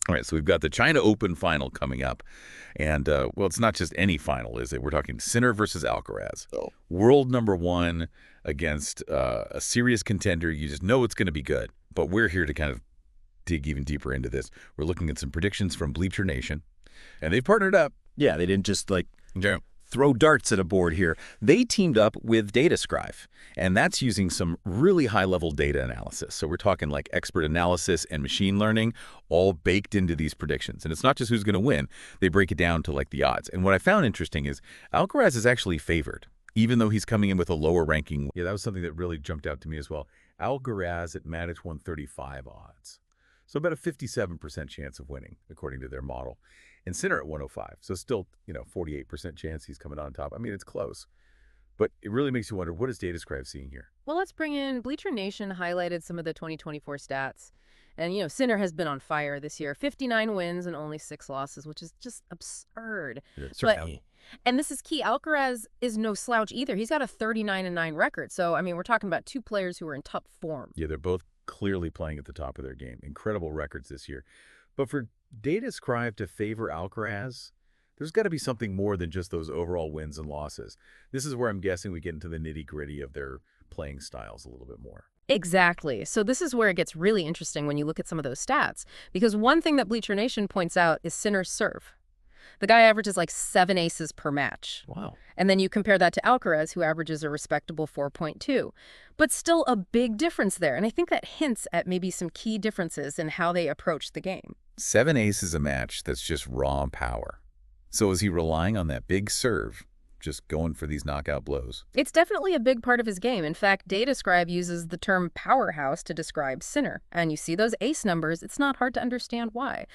All right, so we've got the China Open final coming up. And, well, it's not just any final, is it? We're talking Sinner versus Alcaraz. Oh. World #1 against a serious contender. You just know it's going to be good. But we're here to kind of dig even deeper into this. We're looking at some predictions from Bleacher Nation. And they've partnered up. Yeah, they didn't just, throw darts at a board here. They teamed up with DataScribe, and that's using some really high-level data analysis. So we're talking like expert analysis and machine learning all baked into these predictions. And it's not just who's going to win. They break it down to like the odds. And what I found interesting is Alcaraz is actually favored, even though he's coming in with a lower ranking. Yeah, that was something that really jumped out to me as well. Alcaraz at Matic 135 odds. So about a 57% chance of winning, according to their model. And Sinner at 105. So still, 48% chance he's coming on top. I mean, it's close. But it really makes you wonder, what is DataScribe seeing here? Well, let's bring in Bleacher Nation highlighted some of the 2024 stats. And, Sinner has been on fire this year. 59 wins and only 6 losses, which is just absurd. And this is key. Alcaraz is no slouch either. He's got a 39-9 record. So, I mean, we're talking about two players who are in top form. Yeah, they're both clearly playing at the top of their game. Incredible records this year. But for DataScribe to favor Alcaraz, there's got to be something more than just those overall wins and losses. This is where I'm guessing we get into the nitty-gritty of their playing styles a little bit more. Exactly. So this is where it gets really interesting when you look at some of those stats. Because one thing that Bleacher Nation points out is Sinner's serve. The guy averages like 7 aces per match. Wow. And then you compare that to Alcaraz, who averages a respectable 4.2. But still a big difference there. And I think that hints at maybe some key differences in how they approach the game. 7 aces a match, that's just raw power. So is he relying on that big serve, just going for these knockout blows? It's definitely a big part of his game. In fact, DataScribe uses the term powerhouse to describe Sinner. And you see those ace numbers, it's not hard to understand why.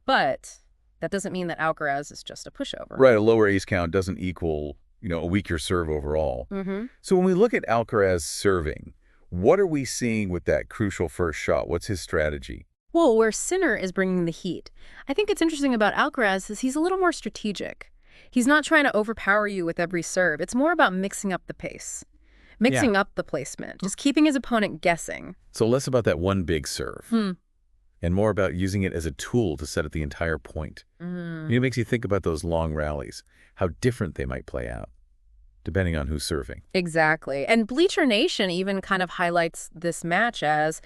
But that doesn't mean that Alcaraz is just a pushover. Right, a lower ace count doesn't equal, a weaker serve overall. Mm-hmm. So when we look at Alcaraz serving, what are we seeing with that crucial first shot? What's his strategy? Well, where Sinner is bringing the heat, I think it's interesting about Alcaraz is he's a little more strategic. He's not trying to overpower you with every serve. It's more about mixing up the pace, mixing up the placement, just keeping his opponent guessing. So less about that one big serve. And more about using it as a tool to set up the entire point. It makes you think about those long rallies, how different they might play out, depending on who's serving. Exactly. And Bleacher Nation even kind of highlights this match as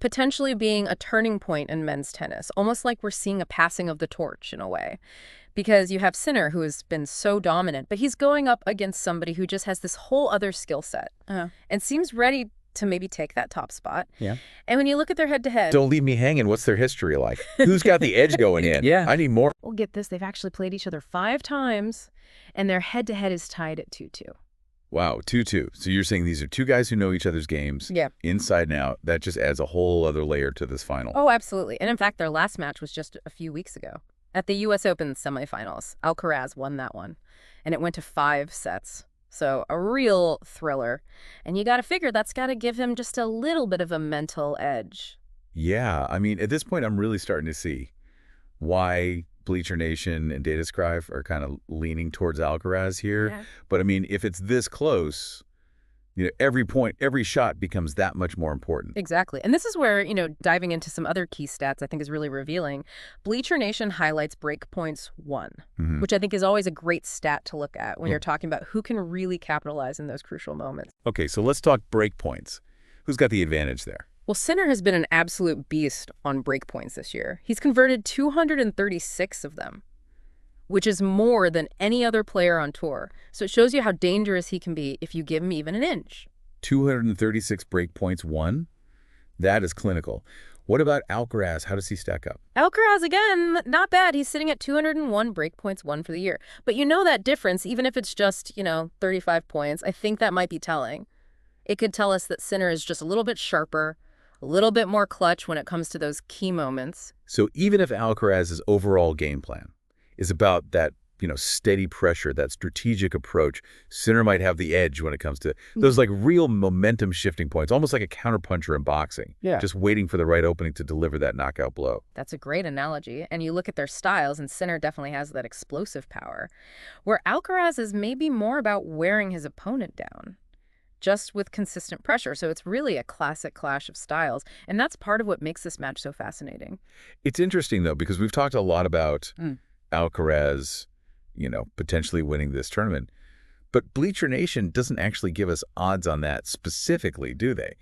potentially being a turning point in men's tennis, almost like we're seeing a passing of the torch in a way. Because you have Sinner, who has been so dominant, but he's going up against somebody who just has this whole other skill set and seems ready to maybe take that top spot. Yeah. And when you look at their head-to-head... Don't leave me hanging. What's their history like? Who's got the edge going in? Yeah. I need more. Well, get this. They've actually played each other 5 times, and their head-to-head is tied at 2-2. Wow, 2-2. So you're saying these are two guys who know each other's games inside and out. That just adds a whole other layer to this final. Oh, absolutely. And in fact, their last match was just a few weeks ago. At the U.S. Open semifinals, Alcaraz won that one, and it went to 5 sets. So a real thriller. And you got to figure that's got to give him just a little bit of a mental edge. Yeah, I mean, at this point, I'm really starting to see why Bleacher Nation and DataScribe are kind of leaning towards Alcaraz here. Yeah. But I mean, if it's this close, every point, every shot becomes that much more important. Exactly. And this is where, diving into some other key stats I think is really revealing. Bleacher Nation highlights breakpoints 1, which I think is always a great stat to look at when you're talking about who can really capitalize in those crucial moments. Okay, so let's talk breakpoints. Who's got the advantage there? Well, Sinner has been an absolute beast on breakpoints this year. He's converted 236 of them, which is more than any other player on tour. So it shows you how dangerous he can be if you give him even an inch. 236 breakpoints won? That is clinical. What about Alcaraz? How does he stack up? Alcaraz, again, not bad. He's sitting at 201 breakpoints won for the year. But that difference, even if it's just, 35 points, I think that might be telling. It could tell us that Sinner is just a little bit sharper, a little bit more clutch when it comes to those key moments. So even if Alcaraz's overall game plan is about that, steady pressure, that strategic approach, Sinner might have the edge when it comes to those real momentum shifting points, almost like a counterpuncher in boxing. Yeah. Just waiting for the right opening to deliver that knockout blow. That's a great analogy. And you look at their styles, and Sinner definitely has that explosive power, where Alcaraz is maybe more about wearing his opponent down. just with consistent pressure. So it's really a classic clash of styles. And that's part of what makes this match so fascinating. It's interesting, though, because we've talked a lot about Mm. Alcaraz, potentially winning this tournament. But Bleacher Nation doesn't actually give us odds on that specifically, do they?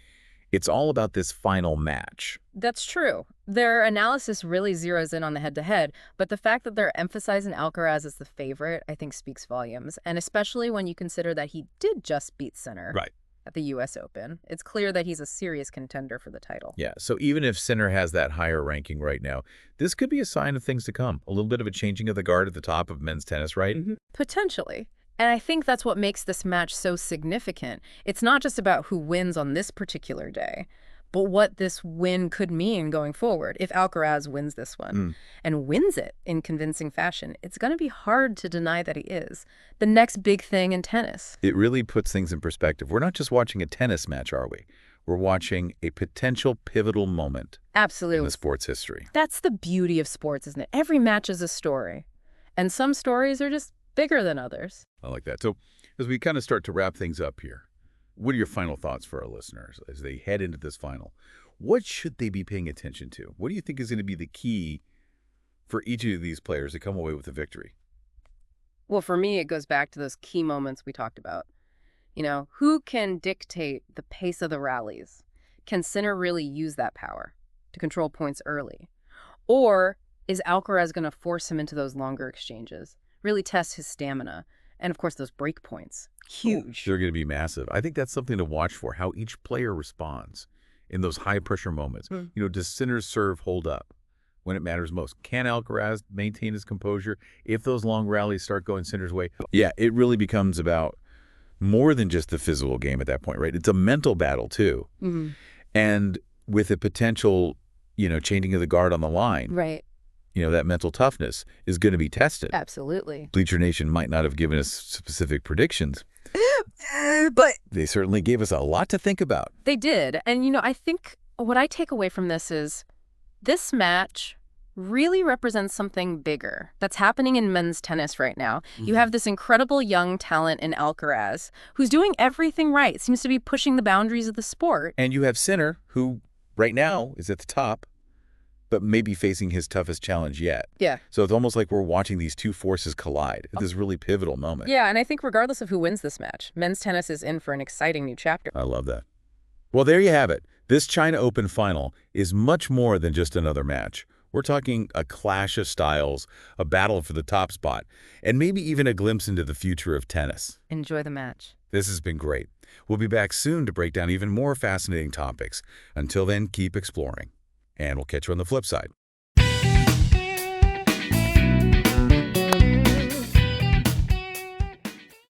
It's all about this final match. That's true. Their analysis really zeroes in on the head-to-head, but the fact that they're emphasizing Alcaraz as the favorite, I think speaks volumes, and especially when you consider that he did just beat Sinner Right. at the U.S. Open. It's clear that he's a serious contender for the title. Yeah, so even if Sinner has that higher ranking right now, this could be a sign of things to come. A little bit of a changing of the guard at the top of men's tennis, right? Potentially. And I think that's what makes this match so significant. It's not just about who wins on this particular day, but what this win could mean going forward. If Alcaraz wins this one and wins it in convincing fashion, it's going to be hard to deny that he is the next big thing in tennis. It really puts things in perspective. We're not just watching a tennis match, are we? We're watching a potential pivotal moment in Absolutely. the sport's history. That's the beauty of sports, isn't it? Every match is a story. And some stories are just bigger than others. I like that. So as we kind of start to wrap things up here, what are your final thoughts for our listeners as they head into this final? What should they be paying attention to? What do you think is going to be the key for each of these players to come away with a victory? Well, for me, it goes back to those key moments we talked about. Who can dictate the pace of the rallies? Can Sinner really use that power to control points early? Or is Alcaraz going to force him into those longer exchanges, really test his stamina? And, of course, those break points. Huge. They're going to be massive. I think that's something to watch for, how each player responds in those high-pressure moments. Does Sinner's serve hold up when it matters most? Can Alcaraz maintain his composure if those long rallies start going Sinner's way? Yeah, it really becomes about more than just the physical game at that point, right? It's a mental battle, too. And with a potential, changing of the guard on the line, Right. That mental toughness is going to be tested. Absolutely. Bleacher Nation might not have given us specific predictions, But they certainly gave us a lot to think about. they did. And, I think what I take away from this is this match really represents something bigger that's happening in men's tennis right now. You have this incredible young talent in Alcaraz who's doing everything right, seems to be pushing the boundaries of the sport. And you have Sinner, who right now is at the top, but maybe facing his toughest challenge yet. Yeah. So it's almost like we're watching these two forces collide at this really pivotal moment. Yeah, and I think regardless of who wins this match, men's tennis is in for an exciting new chapter. I love that. Well, there you have it. This China Open final is much more than just another match. We're talking a clash of styles, a battle for the top spot, and maybe even a glimpse into the future of tennis. Enjoy the match. This has been great. We'll be back soon to break down even more fascinating topics. Until then, keep exploring. And we'll catch you on the flip side.